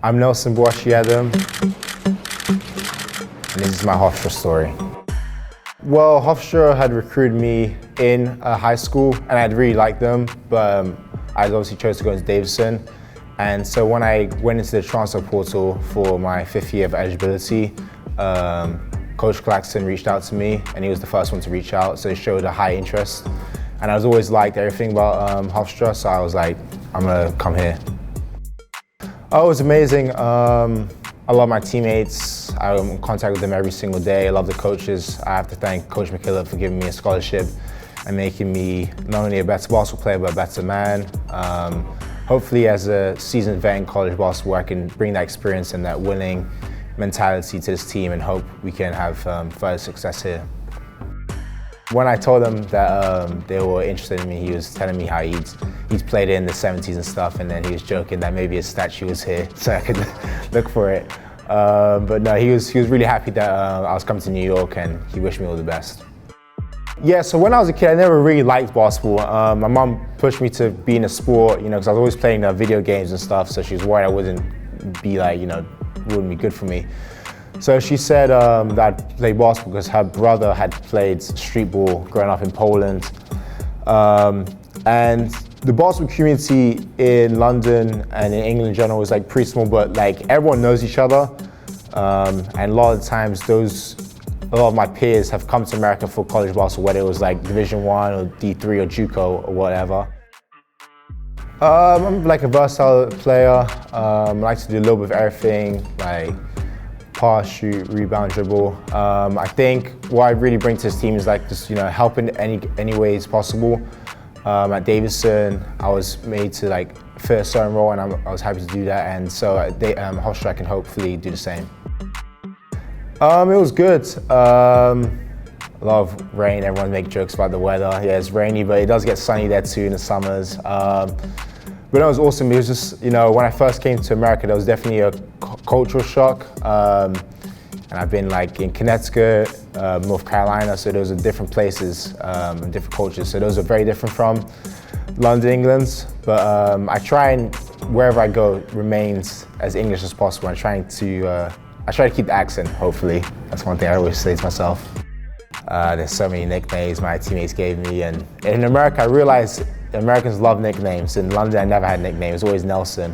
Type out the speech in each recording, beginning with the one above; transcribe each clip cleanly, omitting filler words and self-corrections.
I'm Boachie-Yiadom, and this is my Hofstra story. Well, Hofstra had recruited me in high school, and I'd really liked them, but I obviously chose to go into Davidson. And so when I went into the transfer portal for my 5th year of eligibility, Coach Claxton reached out to me, and he was the first one to reach out, so it showed a high interest. And I was always liked everything about Hofstra, so I was like, I'm gonna come here. Oh, it was amazing. I love my teammates. I'm in contact with them every single day. I love the coaches. I have to thank Coach Michaela for giving me a scholarship and making me not only a better basketball player, but a better man. Hopefully, as a seasoned vet in college basketball, I can bring that experience and that winning mentality to this team and hope we can have further success here. When I told him that they were interested in me, he was telling me how he's played in the 70s and stuff, and then he was joking that maybe a statue was here so I could look for it. But no, he was really happy that I was coming to New York, and he wished me all the best. Yeah, so when I was a kid, I never really liked basketball. My mom pushed me to be in a sport, because I was always playing video games and stuff, so she was worried I wouldn't be wouldn't be good for me. So she said that I'd play basketball because her brother had played street ball growing up in Poland. And the basketball community in London and in England in general was pretty small, but everyone knows each other. And a lot of the times a lot of my peers have come to America for college basketball, whether it was Division I or D3 or JUCO or whatever. I'm a versatile player. I like to do a little bit of everything, pass, shoot, rebound, dribble. I think what I really bring to this team is just help in any ways possible. At Davidson, I was made to fit a certain role, and I was happy to do that. And so at Hofstra, I can hopefully do the same. It was good. A lot of rain. Everyone makes jokes about the weather. Yeah, it's rainy, but it does get sunny there too in the summers. But it was awesome. It was just, when I first came to America, there was definitely a cultural shock. And I've been in Connecticut, North Carolina, so those are different places, different cultures. So those are very different from London, England. But I try and, wherever I go, remains as English as possible. I try to keep the accent, hopefully. That's one thing I always say to myself. There's so many nicknames my teammates gave me, and in America I realized Americans love nicknames. In London I never had nicknames, always Nelson.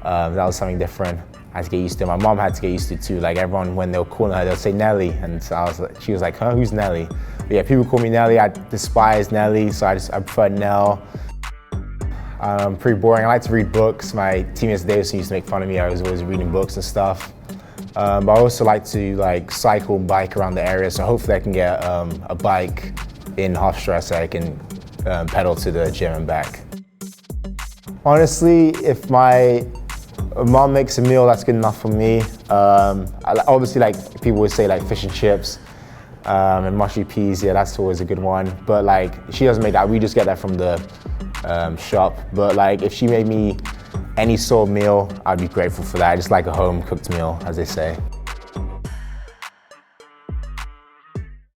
That was something different. I had to get used to it. My mom had to get used to it too. Everyone, when they were calling her, they'll say Nelly, and so she was like, huh, who's Nelly? But yeah, people call me Nelly. I despise Nelly, so I prefer Nell. I'm pretty boring. I like to read books. My teammates at Davidson used to make fun of me. I was always reading books and stuff. But I also like to cycle and bike around the area, so hopefully I can get a bike in Hofstra so I can pedal to the gym and back. Honestly, if my mom makes a meal, that's good enough for me. Obviously, people would say fish and chips and mushy peas. Yeah, that's always a good one. But she doesn't make that. We just get that from the shop. But if she made me any sort of meal, I'd be grateful for that. I just like a home-cooked meal, as they say.